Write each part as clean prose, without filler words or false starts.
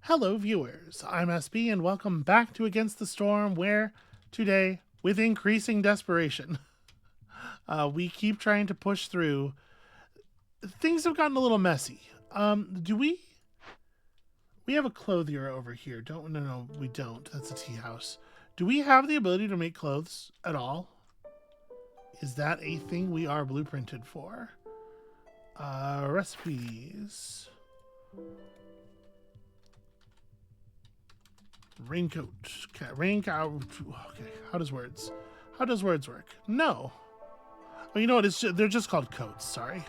Hello, viewers. I'm SB, and welcome back to Against the Storm, where today, with increasing desperation, we keep trying to push through. Things have gotten a little messy. Do we? We have a clothier over here. No, we don't. That's a tea house. Do we have the ability to make clothes at all? Is that a thing we are blueprinted for? Recipes. Raincoat. Okay, raincoat. Okay, how does words work? No. Oh, you know what? They're just called coats. Sorry.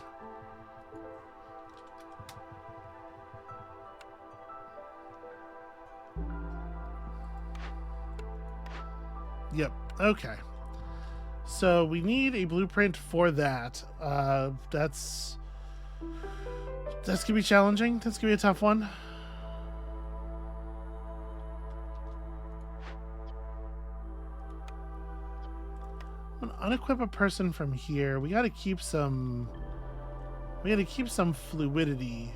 Yep. Okay. So we need a blueprint for that. That's gonna be challenging. That's gonna be a tough one. Unequip a person from here. We gotta keep some fluidity.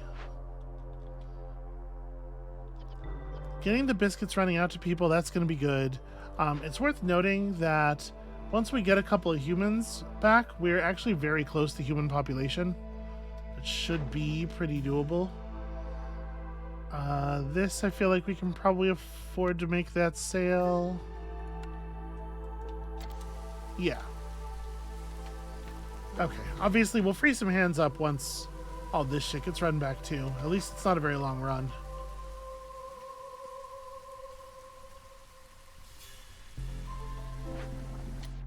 Getting the biscuits running out to people, that's gonna be good. It's worth noting that once we get a couple of humans back, we're actually very close to human population. It should be pretty doable. This, I feel like we can probably afford to make that sale. Yeah. Okay, obviously we'll free some hands up once all this shit gets run back too. At least it's not a very long run.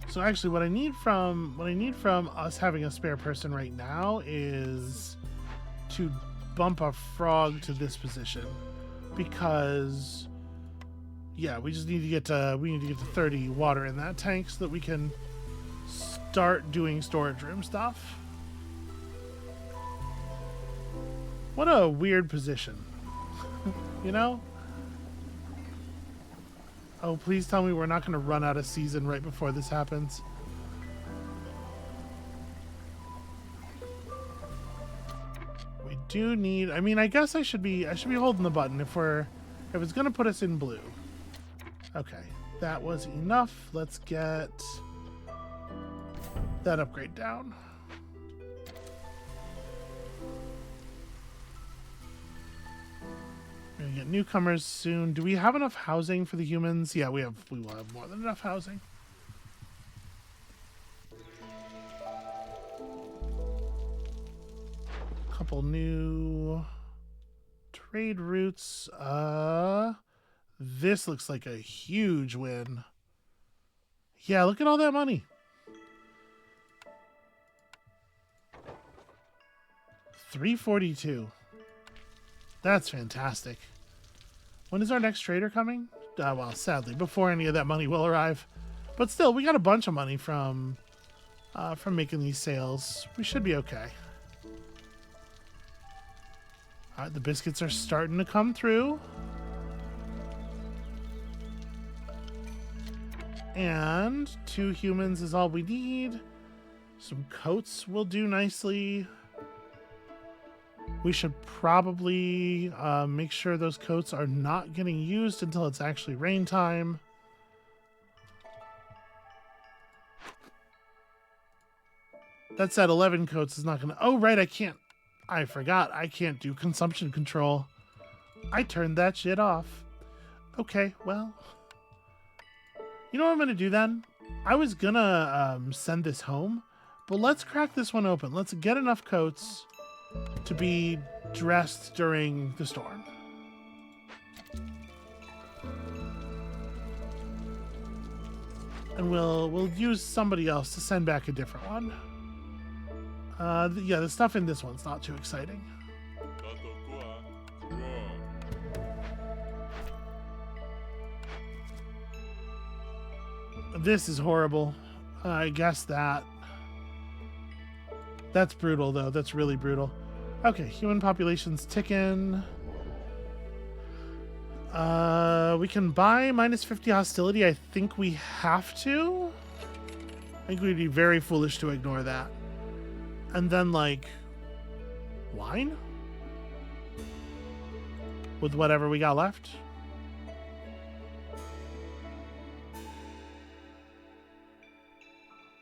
So actually what I need from us having a spare person right now is to bump a frog to this position, because yeah, we need to get to 30 water in that tank so that we can start doing storage room stuff. What a weird position. You know? Oh, please tell me we're not going to run out of season right before this happens. We do need, I mean, I guess I should be holding the button if it's going to put us in blue. Okay, that was enough. Let's get that upgrade down. We're gonna get newcomers soon. Do we have enough housing for the humans? Yeah, we will have more than enough housing. Couple new trade routes. This looks like a huge win. Yeah, look at all that money. 342. That's fantastic. When is our next trader coming? Well, sadly, before any of that money will arrive. But still, we got a bunch of money from making these sales. We should be okay. All right, the biscuits are starting to come through. And 2 humans is all we need. Some coats will do nicely. We should probably make sure those coats are not getting used until it's actually rain time. That said, 11 coats is not going to... Oh, right, I forgot. I can't do consumption control. I turned that shit off. Okay, well... You know what I'm going to do then? I was going to send this home, but let's crack this one open. Let's get enough coats to be dressed during the storm. And we'll use somebody else to send back a different one. Yeah, the stuff in this one's not too exciting. This is horrible. I guess that's brutal, though. That's really brutal. Okay, human population's ticking. We can buy minus 50 hostility. I think we have to. I think we'd be very foolish to ignore that. And then, like, wine? with whatever we got left.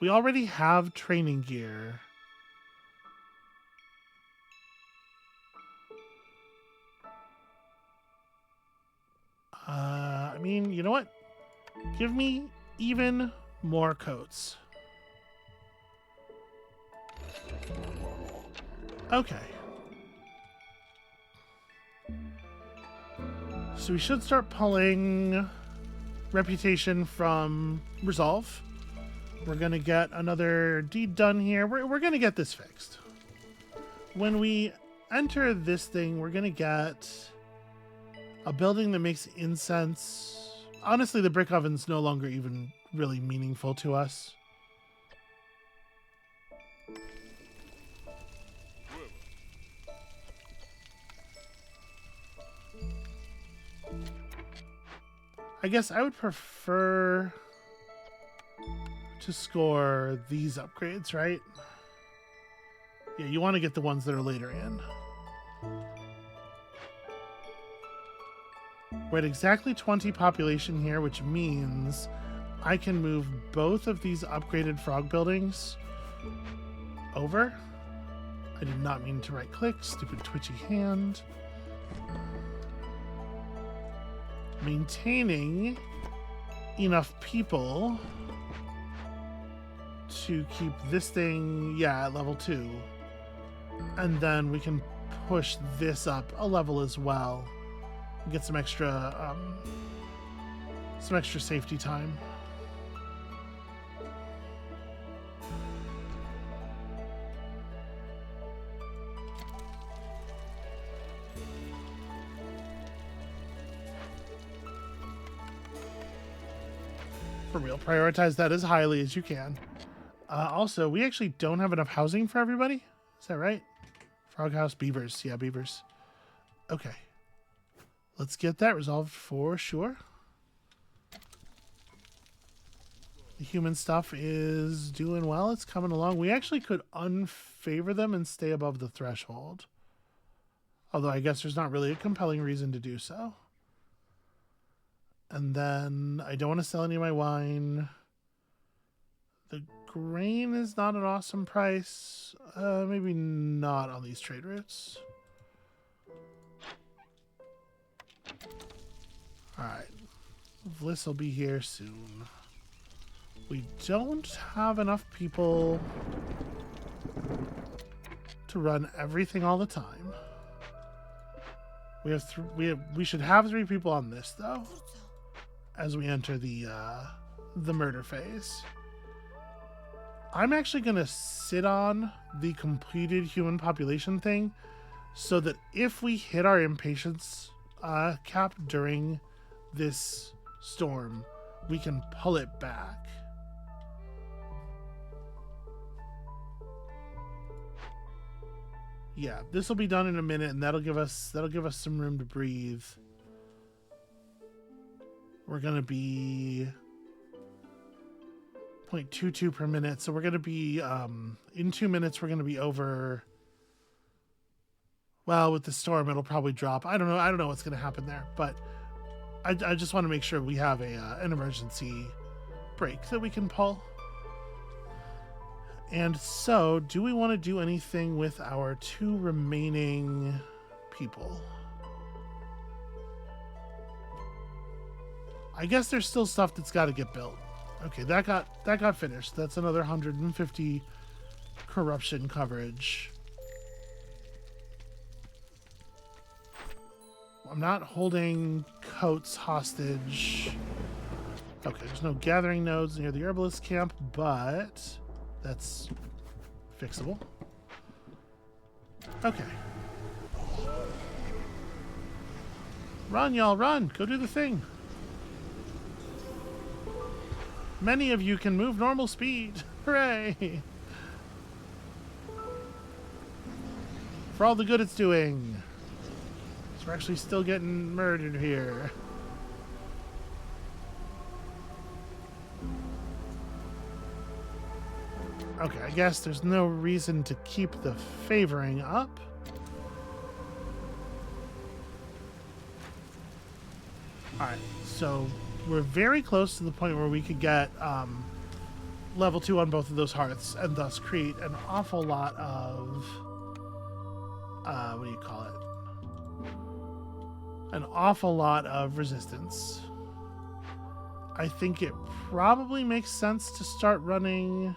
We already have training gear. I mean, you know what? Give me even more coats. Okay. So we should start pulling reputation from Resolve. We're going to get another deed done here. We're going to get this fixed. When we enter this thing, we're going to get a building that makes incense. Honestly, the brick oven's no longer even really meaningful to us. I guess I would prefer to score these upgrades, right? Yeah, you want to get the ones that are later in. We're at exactly 20 population here, which means I can move both of these upgraded frog buildings over. I did not mean to right click, stupid twitchy hand. Maintaining enough people to keep this thing, yeah, at level 2. And then we can push this up a level as well. Get some extra safety time. For real, prioritize that as highly as you can. Also, we actually don't have enough housing for everybody. Is that right? Frog house, beavers. Yeah, beavers. Okay. Let's get that resolved for sure. The human stuff is doing well. It's coming along. We actually could unfavor them and stay above the threshold. Although I guess there's not really a compelling reason to do so. And then I don't want to sell any of my wine. The grain is not an awesome price. Maybe not on these trade routes. Alright. Bliss will be here soon. We don't have enough people to run everything all the time. We should have 3 people on this though, as we enter the murder phase. I'm actually gonna sit on the completed human population thing, so that if we hit our impatience cap during this storm, we can pull it back. Yeah, this will be done in a minute, and that'll give us some room to breathe. We're gonna be 0.22 per minute, so we're gonna be in 2 minutes. We're gonna be over. Well, with the storm, it'll probably drop. I don't know what's gonna happen there, but I just want to make sure we have an emergency break that we can pull. And so, do we want to do anything with our 2 remaining people? I guess there's still stuff that's got to get built. Okay, that got finished. That's another 150 corruption coverage. I'm not holding coats hostage. Okay, there's no gathering nodes near the herbalist camp, but that's fixable. Okay. Run, y'all, run! Go do the thing. Many of you can move normal speed. Hooray! For all the good it's doing. So we're actually still getting murdered here. Okay, I guess there's no reason to keep the favoring up. Alright, so we're very close to the point where we could get level 2 on both of those hearths and thus create an awful lot of what do you call it? An awful lot of resistance. I think it probably makes sense to start running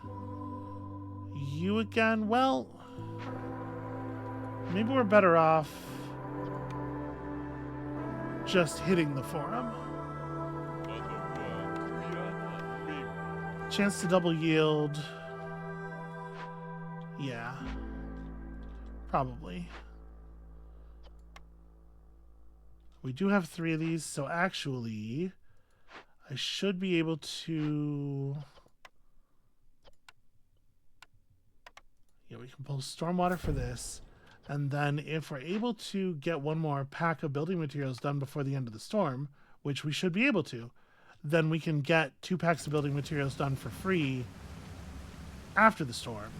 you again. Well, maybe we're better off just hitting the forum. Chance to double yield. Yeah. Probably. We do have 3 of these, so actually I should be able to... Yeah, we can pull stormwater for this. And then if we're able to get one more pack of building materials done before the end of the storm, which we should be able to, then we can get 2 packs of building materials done for free after the storm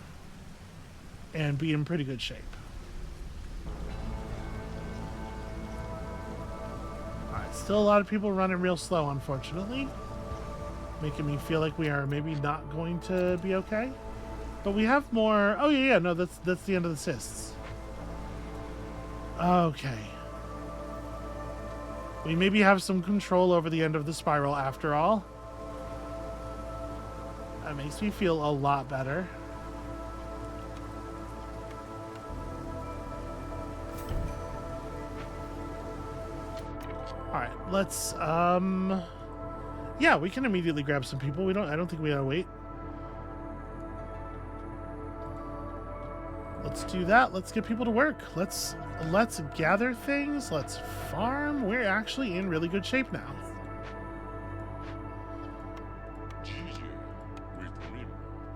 and be in pretty good shape. Alright, still a lot of people running real slow, unfortunately. Making me feel like we are maybe not going to be okay. But we have more... Oh, yeah, no, that's the end of the cysts. Okay. We maybe have some control over the end of the spiral after all. That makes me feel a lot better. Alright, let's yeah, we can immediately grab some people. I don't think we gotta wait. Let's do that. Let's get people to work. Let's gather things. Let's farm. We're actually in really good shape now.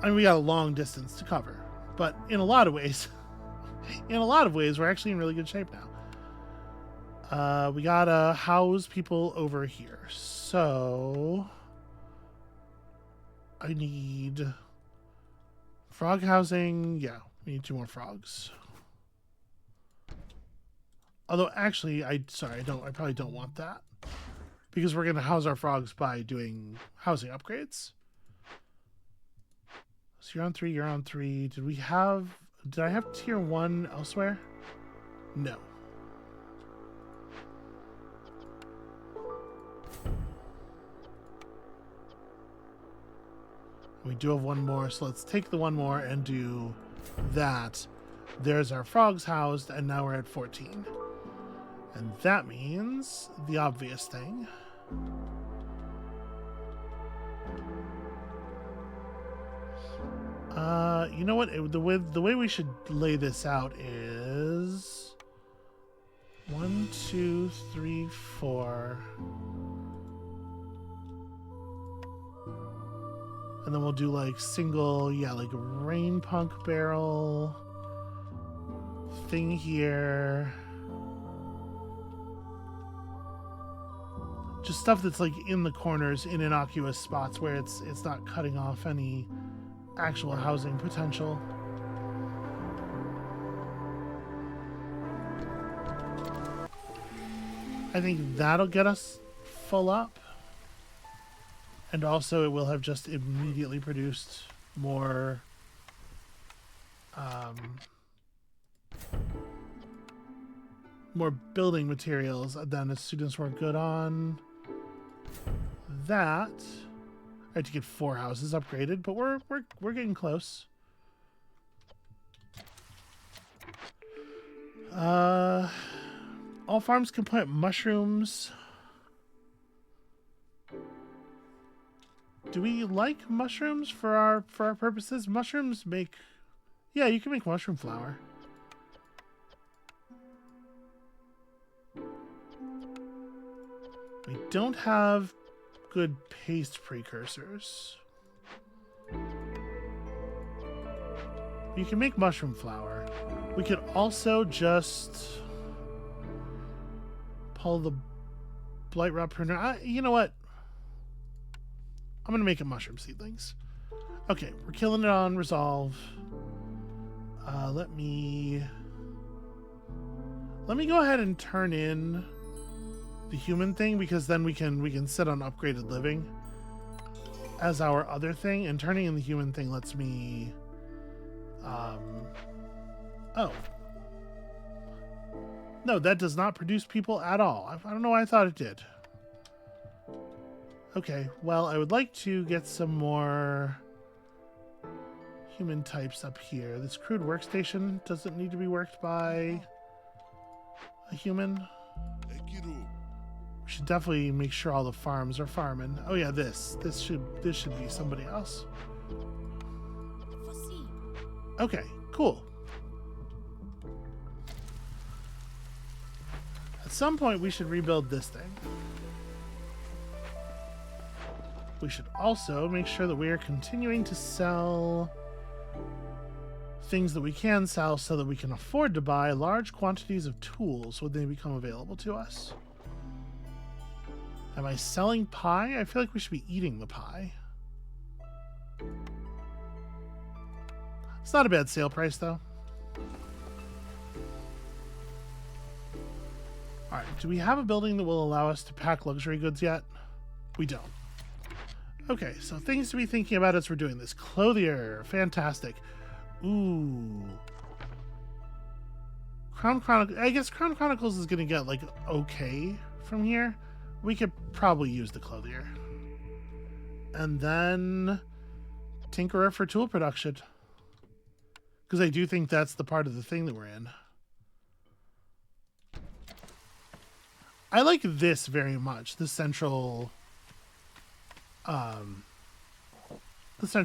I mean, we got a long distance to cover, but in a lot of ways, we're actually in really good shape now. We gotta house people over here. So I need frog housing. Yeah. We need 2 more frogs. Although, actually, I probably don't want that. Because we're going to house our frogs by doing housing upgrades. So you're on 3, you're on 3. Did I have tier 1 elsewhere? No. We do have 1 more, so let's take the 1 more and do... that. There's our frogs housed, and now we're at 14. And that means the obvious thing. You know what? The way we should lay this out is 1, 2, 3, 4. And then we'll do like single, yeah, like a rain punk barrel thing here. Just stuff that's like in the corners in innocuous spots where it's not cutting off any actual housing potential. I think that'll get us full up. And also it will have just immediately produced more more building materials than as soon as we're good on that. I had to get 4 houses upgraded, but we're getting close. All farms can plant mushrooms. Do we like mushrooms for our purposes? Mushrooms make... Yeah, you can make mushroom flour. We don't have good paste precursors. You can make mushroom flour. We could also just pull the blight rot pruner. You know what? I'm going to make it mushroom seedlings. Okay, we're killing it on resolve. Let me go ahead and turn in the human thing, because then we can sit on upgraded living as our other thing, and turning in the human thing lets me oh no, that does not produce people at all. I don't know why I thought it did. Okay, well, I would like to get some more human types up here. This crude workstation doesn't need to be worked by a human. We should definitely make sure all the farms are farming. Oh yeah, this should be somebody else. Okay, cool. At some point we should rebuild this thing. We should also make sure that we are continuing to sell things that we can sell so that we can afford to buy large quantities of tools when they become available to us. Am I selling pie? I feel like we should be eating the pie. It's not a bad sale price, though. Alright, do we have a building that will allow us to pack luxury goods yet? We don't. Okay, so things to be thinking about as we're doing this. Clothier, fantastic. Ooh. Crown Chronicles, I guess Crown Chronicles is going to get, like, okay from here. We could probably use the clothier. And then Tinkerer for tool production. Because I do think that's the part of the thing that we're in. I like this very much. The central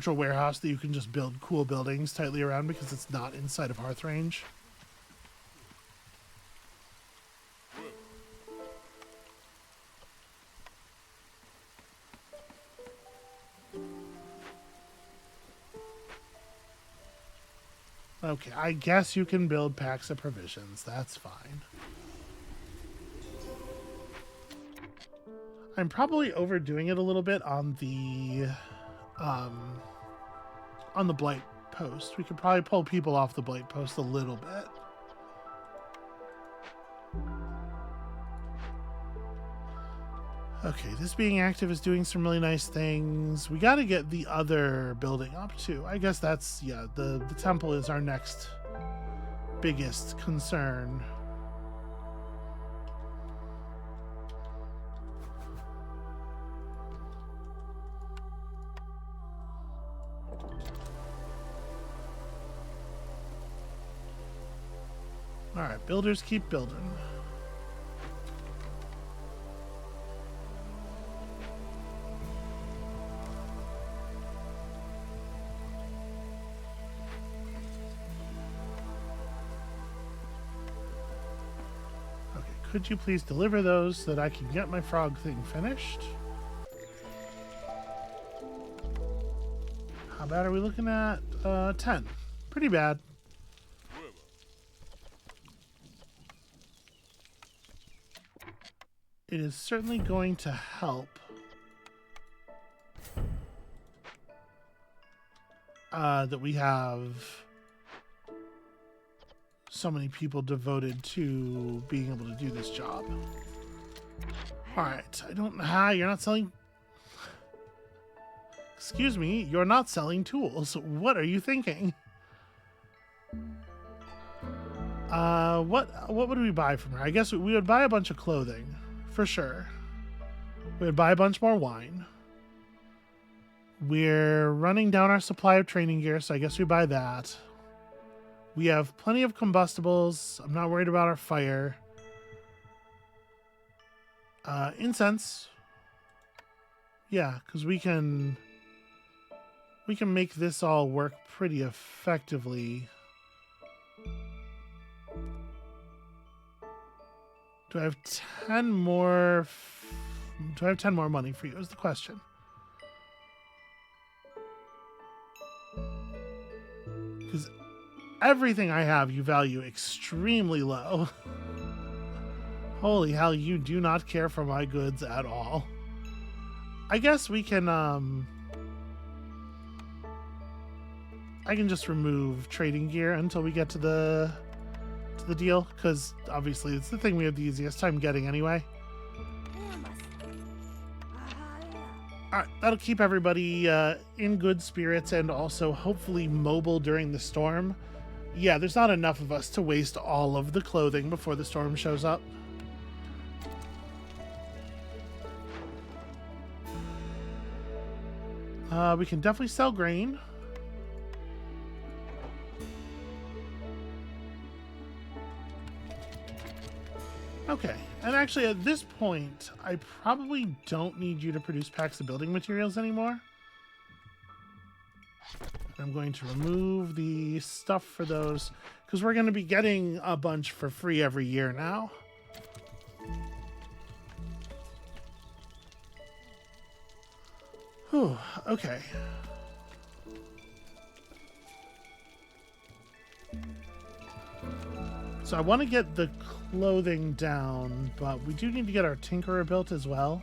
warehouse that you can just build cool buildings tightly around because it's not inside of hearth range. Okay, I guess you can build packs of provisions. That's fine. I'm probably overdoing it a little bit on the blight post. We could probably pull people off the blight post a little bit. Okay, this being active is doing some really nice things. We got to get the other building up too. I guess that's, yeah, the temple is our next biggest concern. All right, builders keep building. Okay, could you please deliver those so that I can get my frog thing finished? How bad are we looking at? 10. Pretty bad. It is certainly going to help that we have so many people devoted to being able to do this job. All right, you're not selling. Excuse me, you're not selling tools. What are you thinking? What would we buy from her? I guess we would buy a bunch of clothing. For sure. We would buy a bunch more wine. We're running down our supply of training gear, so I guess we buy that. We have plenty of combustibles. I'm not worried about our fire. Incense. Yeah, because we can make this all work pretty effectively. Do I have 10 more? Do I have 10 more money for you? Is the question. Because everything I have, you value extremely low. Holy hell, you do not care for my goods at all. I guess we can. I can just remove trading gear until we get to the deal, because obviously it's the thing we have the easiest time getting anyway. Alright, that'll keep everybody in good spirits and also hopefully mobile during the storm. Yeah, there's not enough of us to waste all of the clothing before the storm shows up. We can definitely sell grain. Okay, and actually at this point, I probably don't need you to produce packs of building materials anymore. I'm going to remove the stuff for those, because we're going to be getting a bunch for free every year now. Whew, okay. So I want to get the clothing down, but we do need to get our tinkerer built as well.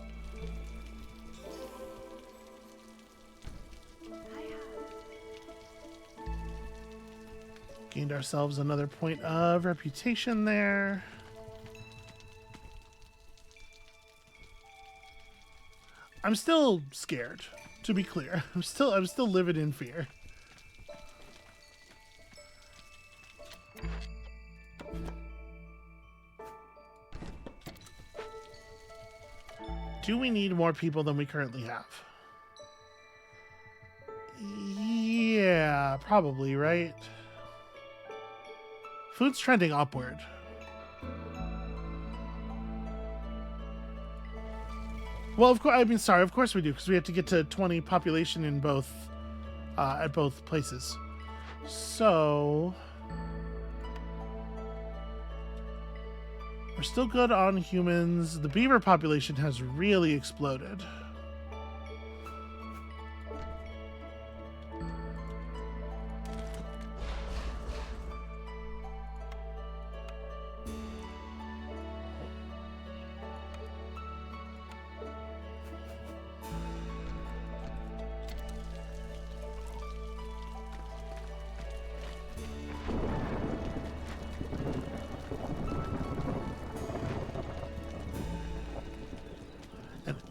Gained ourselves another point of reputation there. I'm still scared, to be clear. I'm still living in fear. Do we need more people than we currently have? Yeah, probably, right? Food's trending upward. Well, of course, I mean, sorry, of course we do, because we have to get to 20 population in both, at both places. So... we're still good on humans. The beaver population has really exploded.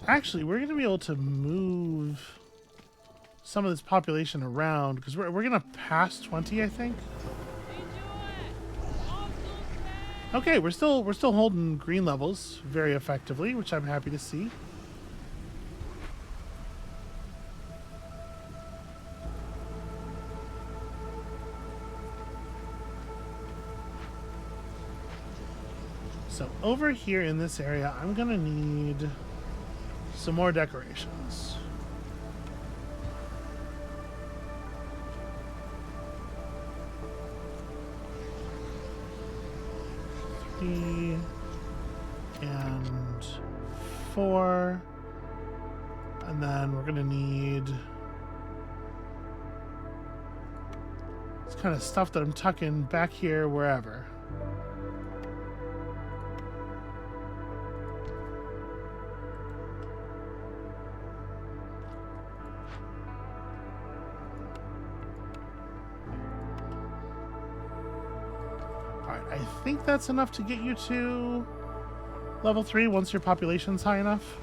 Actually, we're going to be able to move some of this population around because we're going to pass 20, I think. Okay, we're still holding green levels very effectively, which I'm happy to see. So over here in this area, I'm going to need some more decorations. Three and 4. And then we're gonna need this kind of stuff that I'm tucking back here wherever. I think that's enough to get you to level 3 once your population's high enough.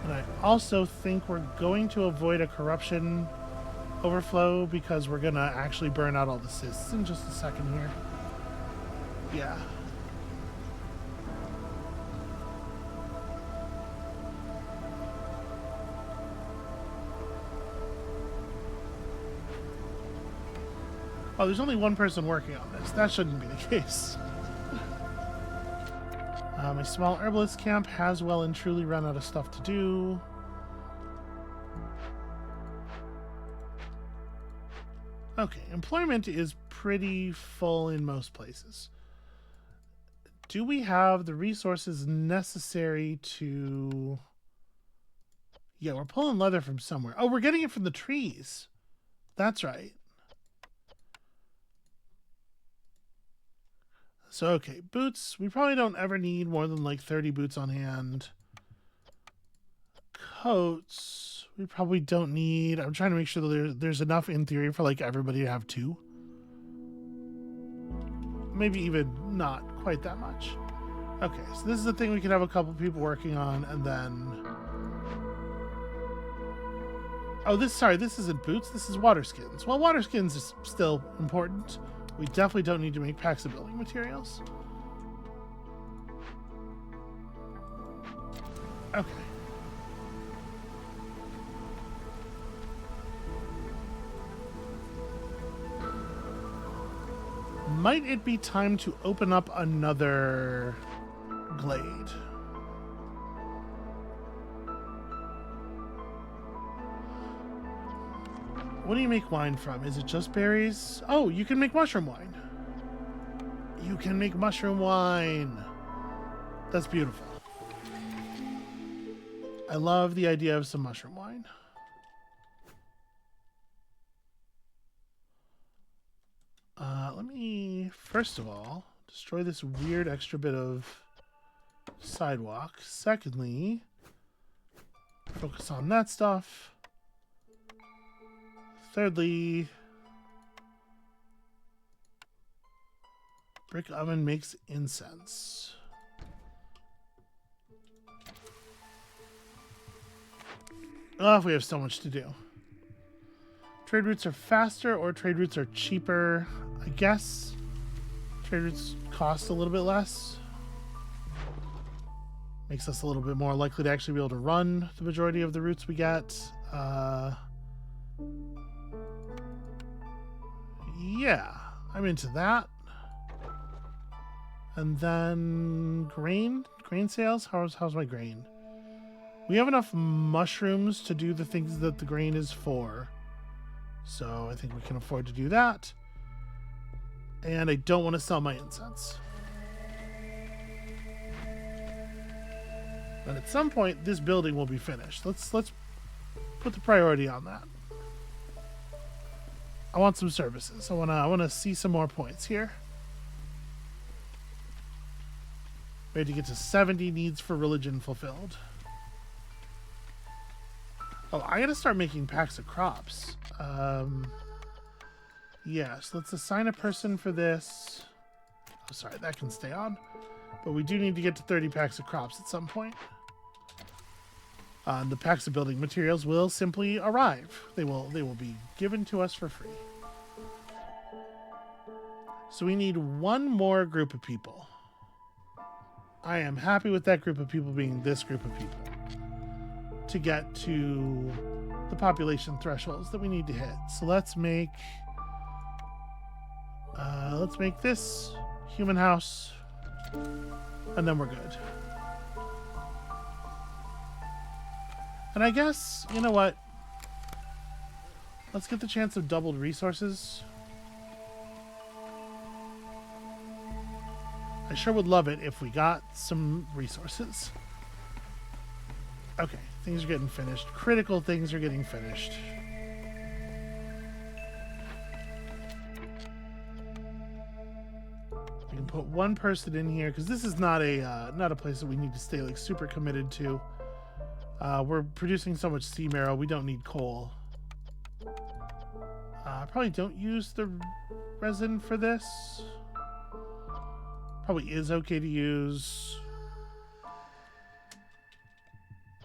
And I also think we're going to avoid a corruption overflow because we're going to actually burn out all the cysts in just a second here. Yeah. Oh, there's only one person working on this. That shouldn't be the case. My small herbalist camp has well and truly run out of stuff to do. Okay, employment is pretty full in most places. Do we have the resources necessary to... Yeah, we're pulling leather from somewhere. Oh, we're getting it from the trees. That's right. So, okay, boots. We probably don't ever need more than like 30 boots on hand. Coats. We probably don't need... I'm trying to make sure that there's enough in theory for like everybody to have 2. Maybe even not quite that much. Okay, so this is the thing we could have a couple people working on, and then... Oh, this isn't boots, this is water skins. Well, water skins is still important. We definitely don't need to make packs of building materials. Okay. Might it be time to open up another glade? What do you make wine from? Is it just berries? Oh, you can make mushroom wine. You can make mushroom wine. That's beautiful. I love the idea of some mushroom wine. Let me, first of all, destroy this weird extra bit of sidewalk. Secondly, focus on that stuff. Thirdly, brick oven makes incense. Oh, we have so much to do. Trade routes are faster or trade routes are cheaper. I guess trade routes cost a little bit less. Makes us a little bit more likely to actually be able to run the majority of the routes we get. Yeah, I'm into that. And then grain sales. How's my grain? We have enough mushrooms to do the things that the grain is for. So I think we can afford to do that. And I don't want to sell my incense. But at some point, this building will be finished. Let's put the priority on that. I want some services. I wanna see some more points here. Ready to get to 70 needs for religion fulfilled. Oh, I gotta start making packs of crops. Yes, let's assign a person for this. Oh, sorry, that can stay on. But we do need to get to 30 packs of crops at some point. The packs of building materials will simply arrive. They will be given to us for free. So we need one more group of people. I am happy with that group of people being this group of people to get to the population thresholds that we need to hit. So let's make this human house, and then we're good. And I guess, you know what? Let's get the chance of doubled resources. I sure would love it if we got some resources. Okay, things are getting finished. Critical things are getting finished. We can put one person in here because this is not a place that we need to stay like super committed to. We're producing so much sea marrow, we don't need coal. Probably don't use the resin for this. Probably is okay to use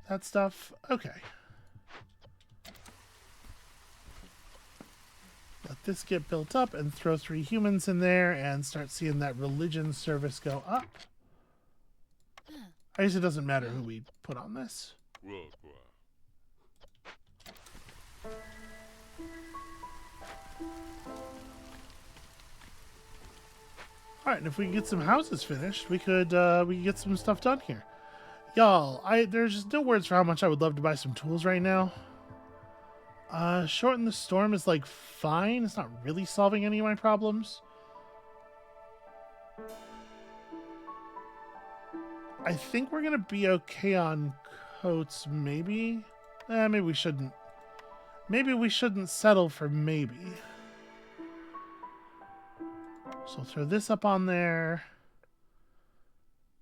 that stuff. Okay. Let this get built up and throw 3 humans in there and start seeing that religion service go up. I guess it doesn't matter who we put on this. All right, and if we can get some houses finished, we could get some stuff done here. Y'all, there's just no words for how much I would love to buy some tools right now. Shorten the storm is like fine. It's not really solving any of my problems. I think we're gonna be okay on coats, maybe. Maybe we shouldn't. Maybe we shouldn't settle for maybe. So I'll throw this up on there.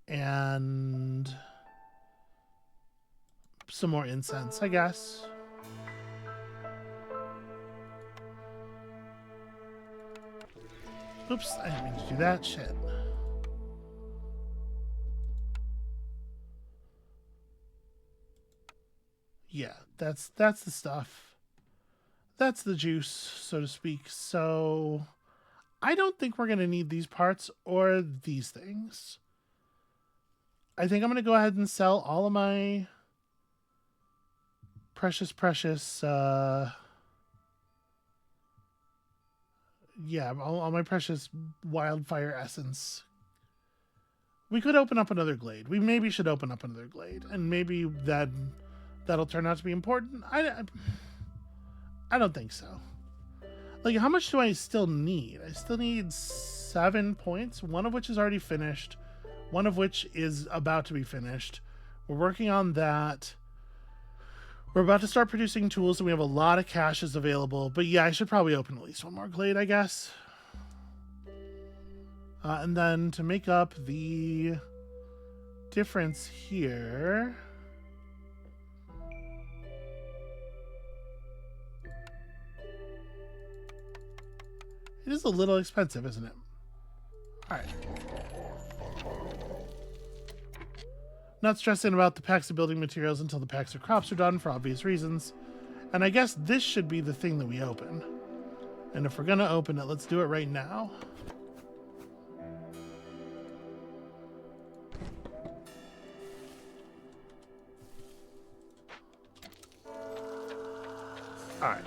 And some more incense, I guess. Oops, I didn't mean to do that. Shit. Yeah, that's the stuff. That's the juice, so to speak. So I don't think we're going to need these parts or these things. I think I'm going to go ahead and sell all of my precious, yeah, all my precious wildfire essence. We could open up another glade. We maybe should open up another glade, and maybe that'll turn out to be important. I don't think so. Like, how much do I still need? I still need 7 points, one of which is already finished, one of which is about to be finished. We're working on that. We're about to start producing tools, and we have a lot of caches available. But yeah, I should probably open at least one more glade, I guess. And then to make up the difference here... It is a little expensive, isn't it? Alright. Not stressing about the packs of building materials until the packs of crops are done for obvious reasons. And I guess this should be the thing that we open. And if we're going to open it, let's do it right now. Alright.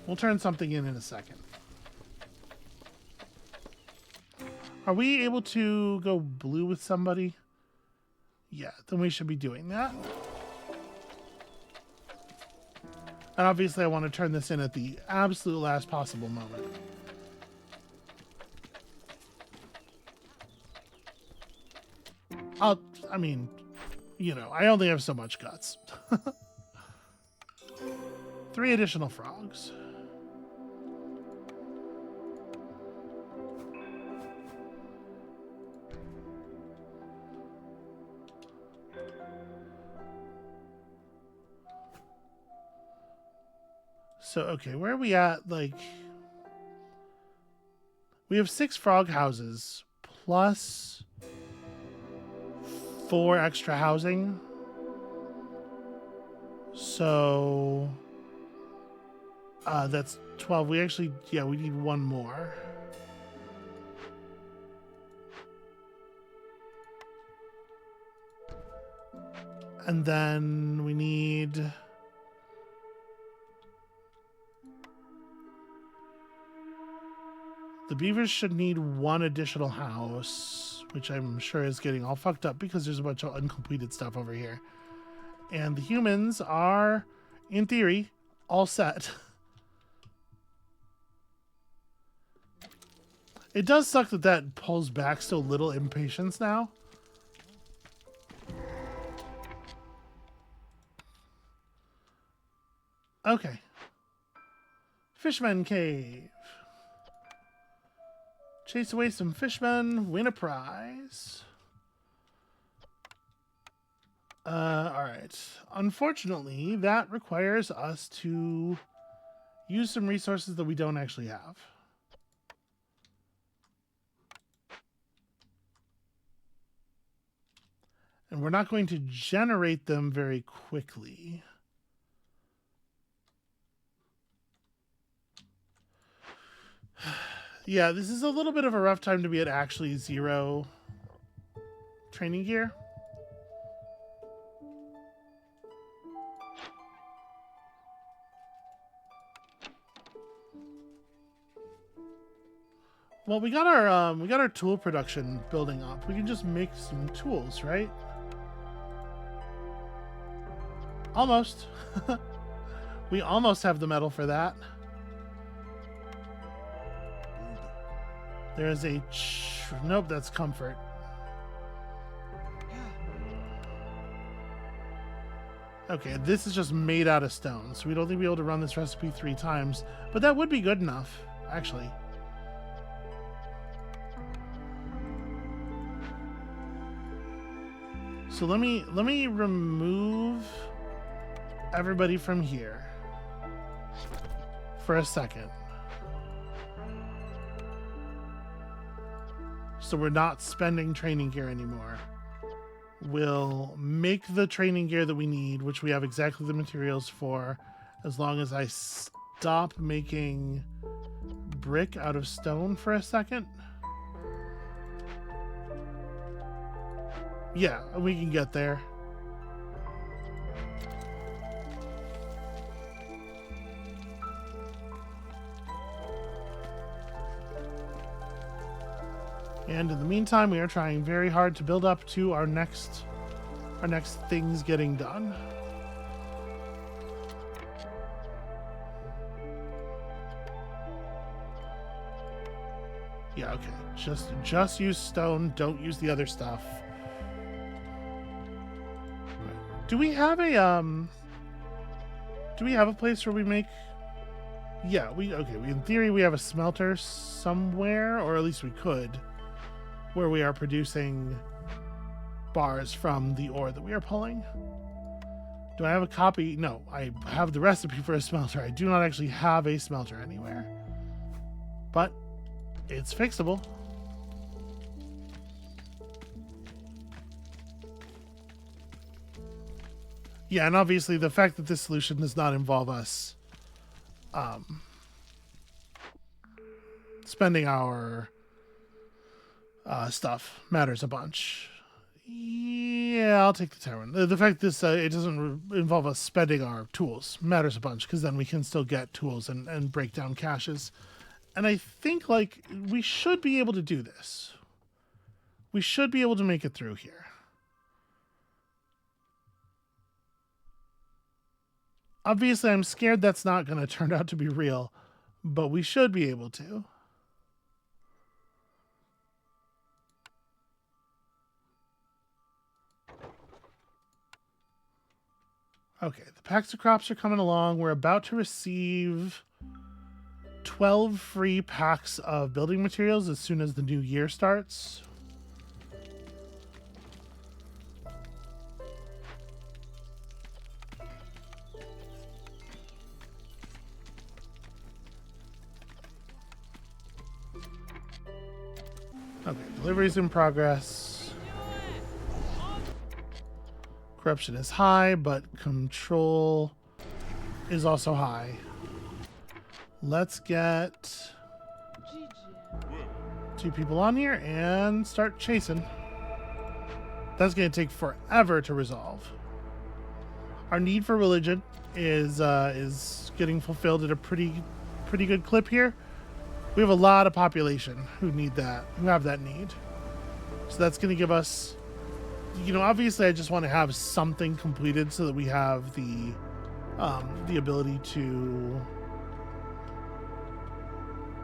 We'll turn something in a second. Are we able to go blue with somebody? Yeah, then we should be doing that. And obviously I want to turn this in at the absolute last possible moment. I mean, you know, I only have so much guts. 3 additional frogs. So, okay, where are we at? Like, we have 6 frog houses plus 4 extra housing. So, that's 12. We actually, yeah, we need 1 more. And then we need... The beavers should need 1 additional house, which I'm sure is getting all fucked up because there's a bunch of uncompleted stuff over here. And the humans are, in theory, all set. It does suck that that pulls back so little impatience now. Okay. Fishman Cave. Chase away some fishmen, win a prize. Alright. Unfortunately, that requires us to use some resources that we don't actually have. And we're not going to generate them very quickly. Yeah, this is a little bit of a rough time to be at actually 0 training gear. Well, we got our tool production building up. We can just make some tools, right? Almost. We almost have the metal for that. There's a... Nope, that's comfort. Okay, this is just made out of stone, so we'd only be able to run this recipe 3 times. But that would be good enough, actually. So let me remove everybody from here for a second. So we're not spending training gear anymore. We'll make the training gear that we need, which we have exactly the materials for, as long as I stop making brick out of stone for a second. Yeah, we can get there. And in the meantime, we are trying very hard to build up to our next things getting done. Yeah, okay. Just use stone, don't use the other stuff. Do we have a place where we make? Yeah, in theory we have a smelter somewhere, or at least we could, where we are producing bars from the ore that we are pulling. Do I have a copy? No, I have the recipe for a smelter. I do not actually have a smelter anywhere, but it's fixable. Yeah, and obviously the fact that this solution does not involve us spending our stuff matters a bunch. Yeah, I'll take the Terran. The fact this it doesn't involve us spending our tools matters a bunch, because then we can still get tools and break down caches. And I think, like, we should be able to do this. We should be able to make it through here. Obviously, I'm scared that's not going to turn out to be real, but we should be able to. Okay, the packs of crops are coming along. We're about to receive 12 free packs of building materials as soon as the new year starts. Okay, delivery's in progress. Corruption is high, but control is also high. Let's get 2 people on here and start chasing. That's going to take forever to resolve. Our need for religion is getting fulfilled at a pretty good clip here. We have a lot of population who need that, who have that need. So that's going to give us, you know, obviously I just want to have something completed so that we have the ability to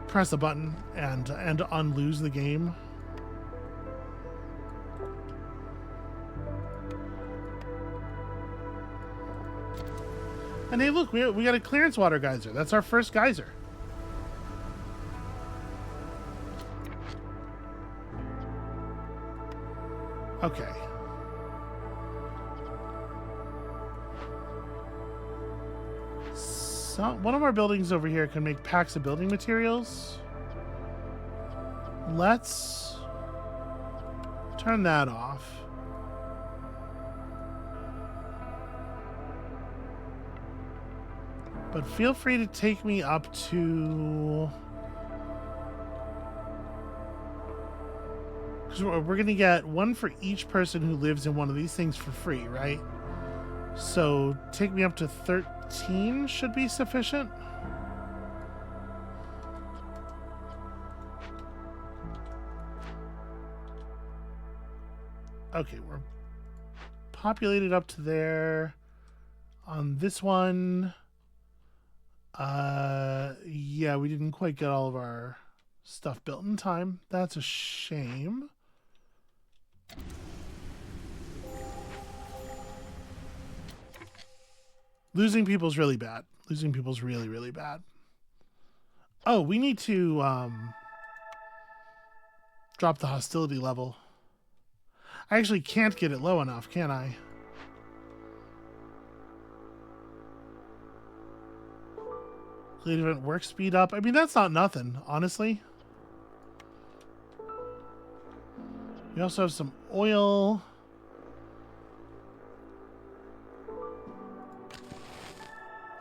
press a button and unlose the game. And hey, look, we got a clearance water geyser. That's our first geyser. Okay. So one of our buildings over here can make packs of building materials. Let's turn that off. But feel free to take me up to... because we're going to get one for each person who lives in one of these things for free, right? So take me up to 13 should be sufficient. Okay, we're populated up to there. On this one, yeah, we didn't quite get all of our stuff built in time. That's a shame. Losing people's really bad. Losing people's really, really bad. Oh, we need to drop the hostility level. I actually can't get it low enough, can I? Lead event work speed up. I mean, that's not nothing, honestly. We also have some oil.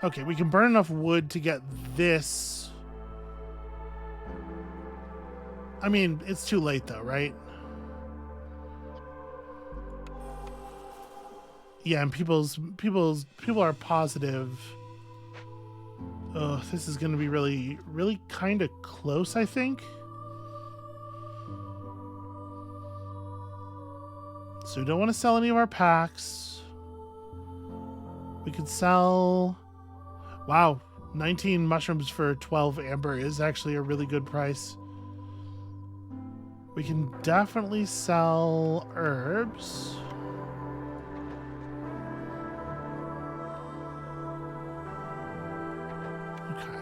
Okay, we can burn enough wood to get this. I mean, it's too late though, right? Yeah, and people are positive. Oh, this is going to be really, really kind of close, I think. So we don't want to sell any of our packs. We could sell... Wow, 19 mushrooms for 12 amber is actually a really good price. We can definitely sell herbs. Okay.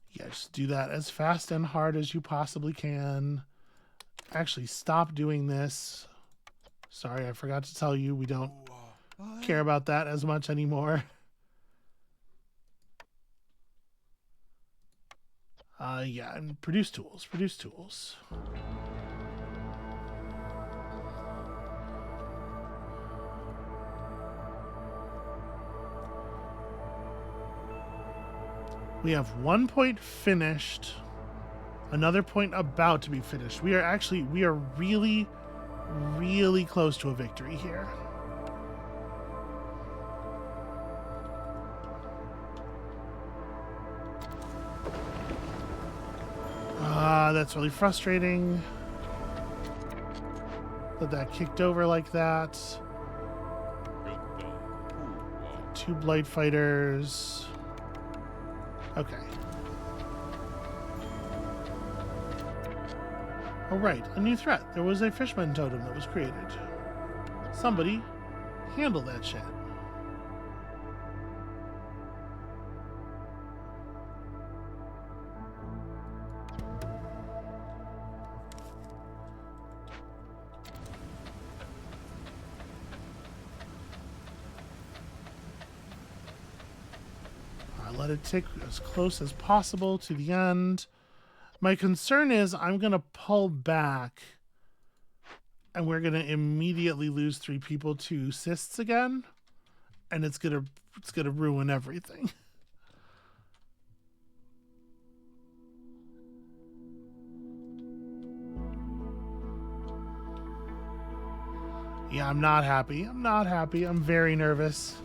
Yeah, just do that as fast and hard as you possibly can. Actually, stop doing this. Sorry, I forgot to tell you we don't care about that as much anymore. Yeah, and produce tools. We have 1 point finished, another point about to be finished. We are really, really close to a victory here. That's really frustrating. That kicked over like that. 2 blight fighters. Okay. Oh, right. A new threat. There was a fishman totem that was created. Somebody handle that shit. Let it take as close as possible to the end. My concern is I'm going to pull back and we're going to immediately lose 3 people to cysts again, and it's going to ruin everything. Yeah, I'm not happy. I'm very nervous.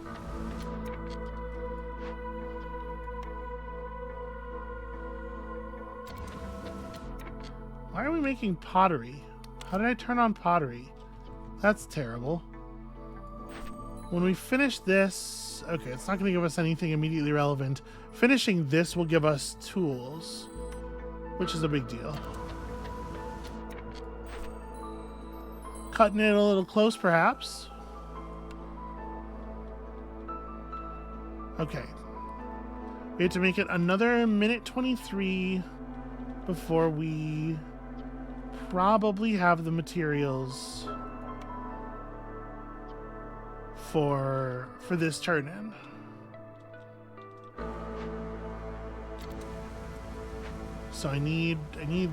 Why are we making pottery? How did I turn on pottery? That's terrible. When we finish this... Okay, it's not going to give us anything immediately relevant. Finishing this will give us tools, which is a big deal. Cutting it a little close, perhaps. Okay. We have to make it another minute 23 before we... probably have the materials for this turn-in. So I need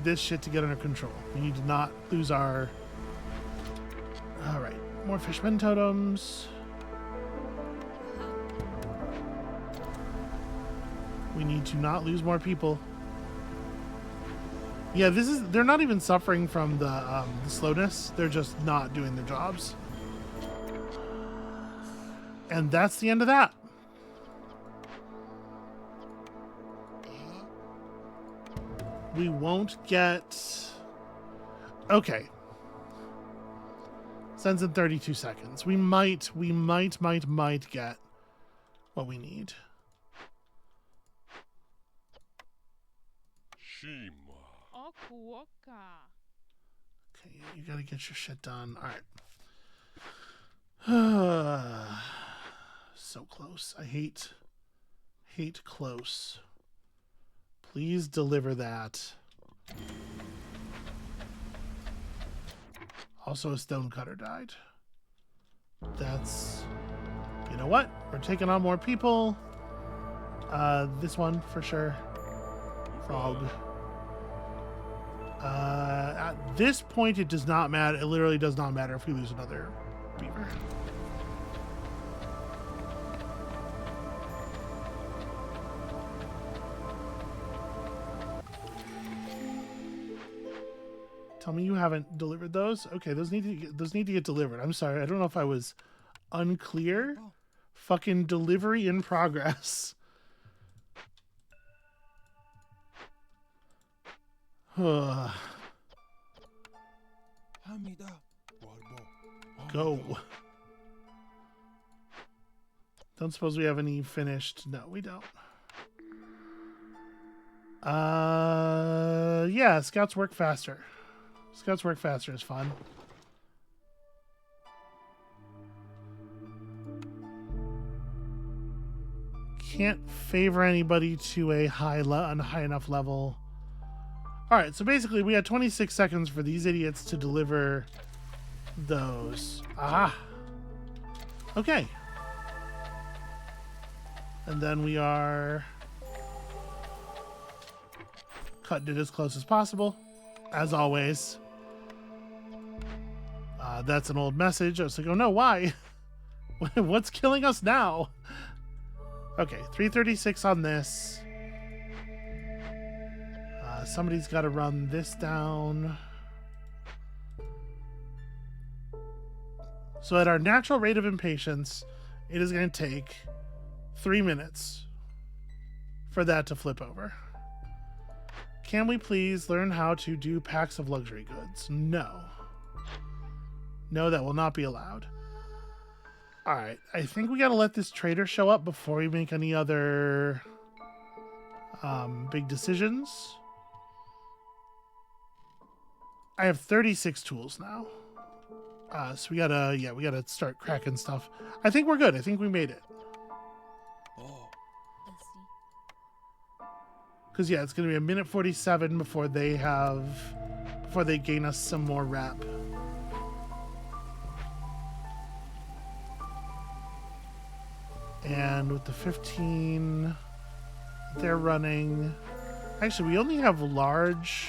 this shit to get under control. We need to not lose our... Alright, more fishman totems. We need to not lose more people. Yeah, they're not even suffering from the slowness. They're just not doing their jobs. And that's the end of that. We won't get... Okay. Sends in 32 seconds. We might get what we need. Okay, you gotta get your shit done. Alright. So close. I hate close. Please deliver that. Also, a stonecutter died. That's know what? We're taking on more people. This one for sure. Frog. At this point, it does not matter. It literally does not matter if we lose another beaver. Tell me you haven't delivered those. Okay, those need to get delivered. I'm sorry. I don't know if I was unclear. Fucking delivery in progress. Go. Don't suppose we have any finished. No, we don't. Yeah, scouts work faster. Scouts work faster is fun. Can't favor anybody to a high enough level. All right, so basically we had 26 seconds for these idiots to deliver those. Ah. Okay. And then we are cutting it as close as possible, as always. That's an old message. I was like, oh no, why? What's killing us now? Okay, 336 on this. Somebody's got to run this down. So at our natural rate of impatience, it is going to take 3 minutes for that to flip over. Can we please learn how to do packs of luxury goods? No. No, that will not be allowed. Alright, I think we gotta let this trader show up before we make any other big decisions. I have 36 tools now. So we gotta start cracking stuff. I think we're good. I think we made it. Because yeah, it's gonna be a minute 47 before they gain us some more rep. And with the 15 they're running, actually we only have large.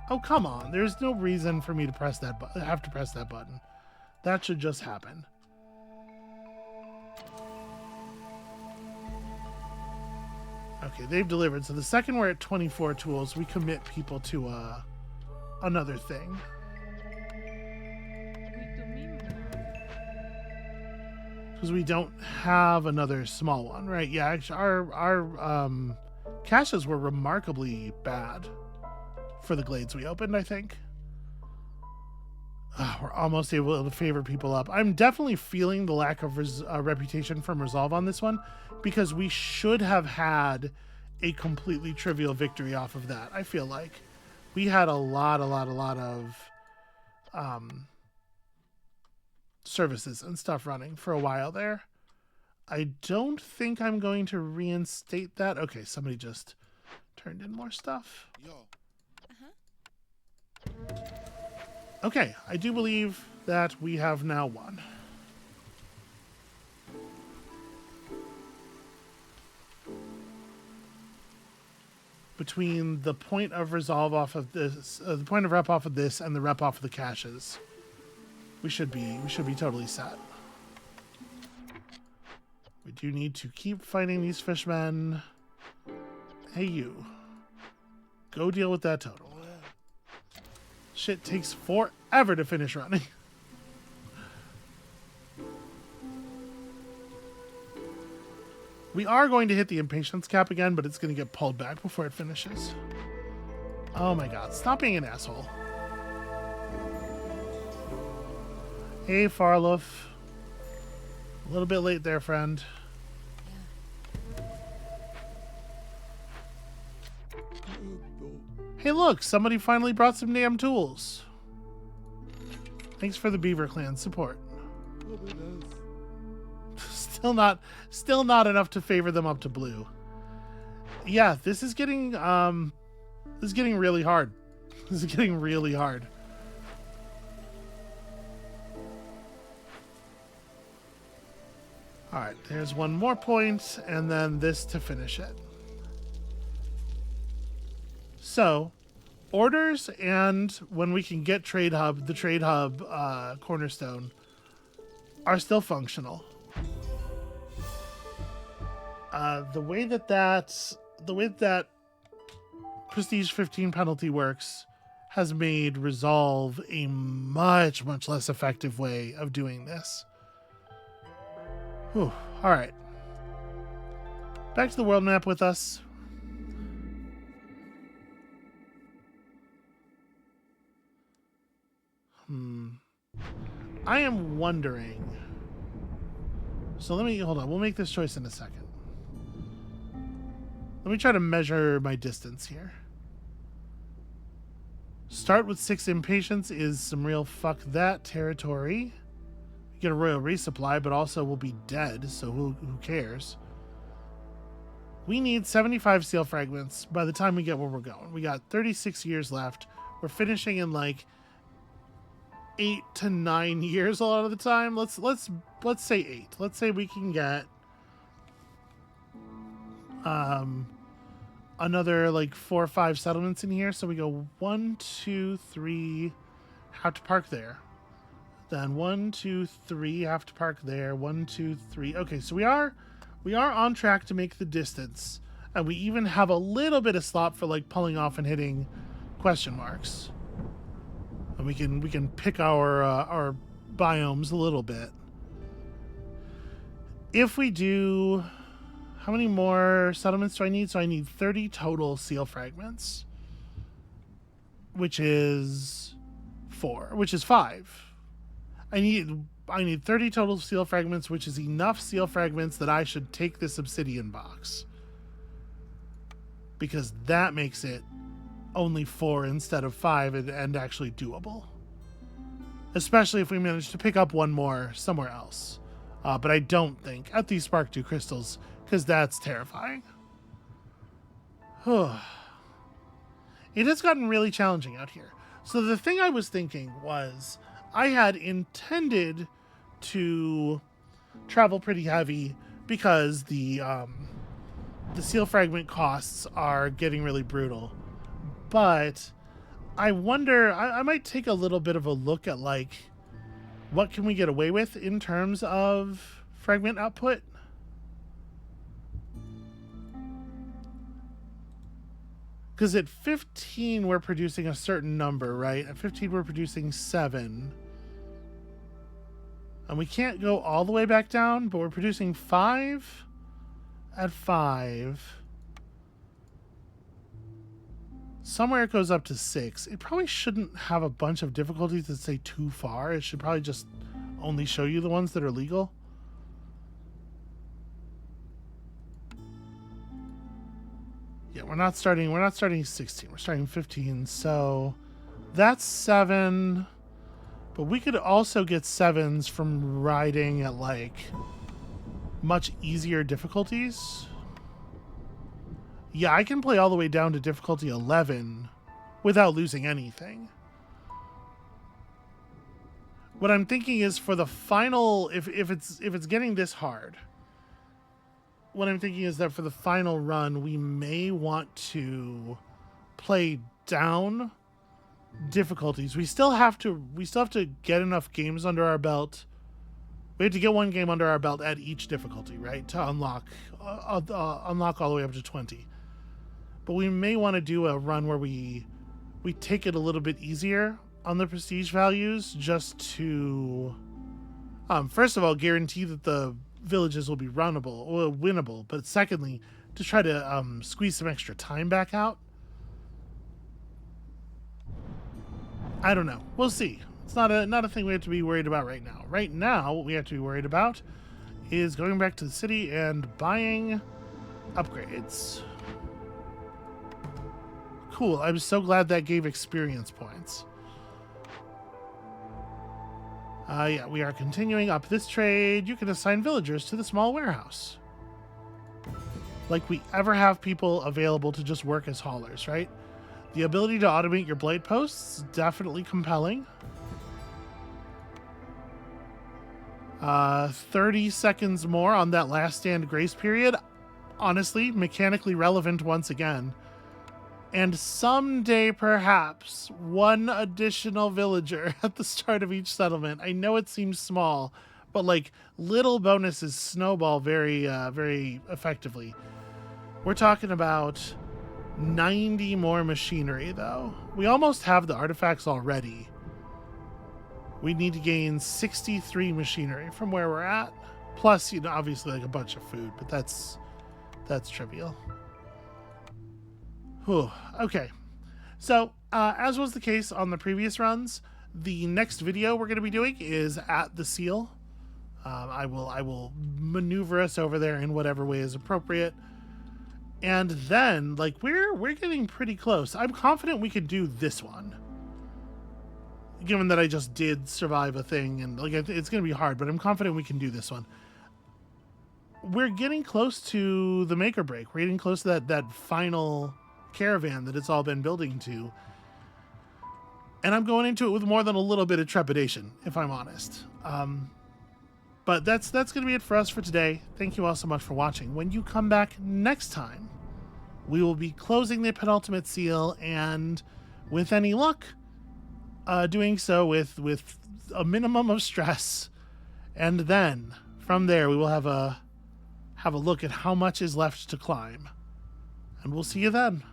Oh come on, there's no reason for me to press that button. Have to press that button. That should just happen. Okay, they've delivered. So the second we're at 24 tools, we commit people to another thing. Because we don't have another small one, right? Yeah, actually, our caches were remarkably bad for the glades we opened, I think. We're almost able to favor people up. I'm definitely feeling the lack of reputation from Resolve on this one, because we should have had a completely trivial victory off of that. I feel like we had a lot of services and stuff running for a while there. I don't think I'm going to reinstate that. Okay, somebody just turned in more stuff. Okay, I do believe that we have now won. Between the point of resolve off of this, the point of rep off of this, and the rep off of the caches, we should be totally set. We do need to keep fighting these fishmen. Hey, you. Go deal with that total. Shit takes forever to finish running. We are going to hit the impatience cap again, but it's going to get pulled back before it finishes. Oh my god, stop being an asshole. Hey, Farlouf. A little bit late there, friend. Hey, look, somebody finally brought some damn tools. Thanks for the Beaver Clan support. Still not enough to favor them up to blue. Yeah, this is getting really hard. This is getting really hard. All right, there's one more point, and then this to finish it. So, orders and when we can get the trade hub cornerstone are still functional. The way that Prestige 15 penalty works has made Resolve a much less effective way of doing this. Whew. All right. Back to the world map with us. I am wondering. So hold on. We'll make this choice in a second. Let me try to measure my distance here. Start with 6 impatience is some real fuck that territory. You get a royal resupply, but also we'll be dead, so who cares? We need 75 seal fragments by the time we get where we're going. We got 36 years left. We're finishing in like 8 to 9 years a lot of the time. Let's say 8. Let's say we can get another like 4 or 5 settlements in here. So we go 1, 2, 3, have to park there. Then 1, 2, 3, have to park there. 1, 2, 3. Okay, so we are on track to make the distance, and we even have a little bit of slop for like pulling off and hitting question marks. And we can pick our biomes a little bit. If we do, how many more settlements do I need? So I need 30 total seal fragments, which is 5. I need 30 total seal fragments, which is enough seal fragments that I should take this obsidian box, because that makes it only 4 instead of 5 and actually doable. Especially if we manage to pick up one more somewhere else. But I don't think at these Spark 2 crystals, because that's terrifying. It has gotten really challenging out here. So the thing I was thinking was I had intended to travel pretty heavy because the seal fragment costs are getting really brutal. But I wonder, I might take a little bit of a look at like what can we get away with in terms of fragment output. Because at 15 we're producing a certain number, right? At 15 we're producing 7. And we can't go all the way back down, but we're producing 5 at 5. Somewhere it goes up to 6. It probably shouldn't have a bunch of difficulties that say too far. It should probably just only show you the ones that are legal. Yeah, we're not starting 16. We're starting 15. So that's 7. But we could also get 7s from riding at like much easier difficulties. Yeah, I can play all the way down to difficulty 11 without losing anything. What I'm thinking is for the final, if it's getting this hard, what I'm thinking is that for the final run, we may want to play down difficulties. We still have to get enough games under our belt. We have to get one game under our belt at each difficulty, right? To unlock all the way up to 20. But we may want to do a run where we take it a little bit easier on the prestige values, just to first of all guarantee that the villages will be winnable, but secondly to try to squeeze some extra time back out. I don't know. We'll see. It's not a thing we have to be worried about right now. Right now, what we have to be worried about is going back to the city and buying upgrades. Cool. I'm so glad that gave experience points. Yeah, we are continuing up this trade. You can assign villagers to the small warehouse. Like we ever have people available to just work as haulers, right? The ability to automate your blight posts, definitely compelling. 30 seconds more on that last stand grace period. Honestly, mechanically relevant once again. And someday, perhaps, one additional villager at the start of each settlement. I know it seems small, but like little bonuses snowball very, very effectively. We're talking about 90 more machinery, though. We almost have the artifacts already. We need to gain 63 machinery from where we're at. Plus, you know, obviously like a bunch of food, but that's trivial. Whew. Okay. So, as was the case on the previous runs, the next video we're going to be doing is at the seal. I will maneuver us over there in whatever way is appropriate. And then, like, we're getting pretty close. I'm confident we could do this one. Given that I just did survive a thing, and like it's going to be hard, but I'm confident we can do this one. We're getting close to the make or break. We're getting close to that final caravan that it's all been building to. And I'm going into it with more than a little bit of trepidation, if I'm honest. But that's going to be it for us for today. Thank you all so much for watching. When you come back next time, we will be closing the penultimate seal, and with any luck, doing so with a minimum of stress. And then from there, we will have a look at how much is left to climb. And we'll see you then.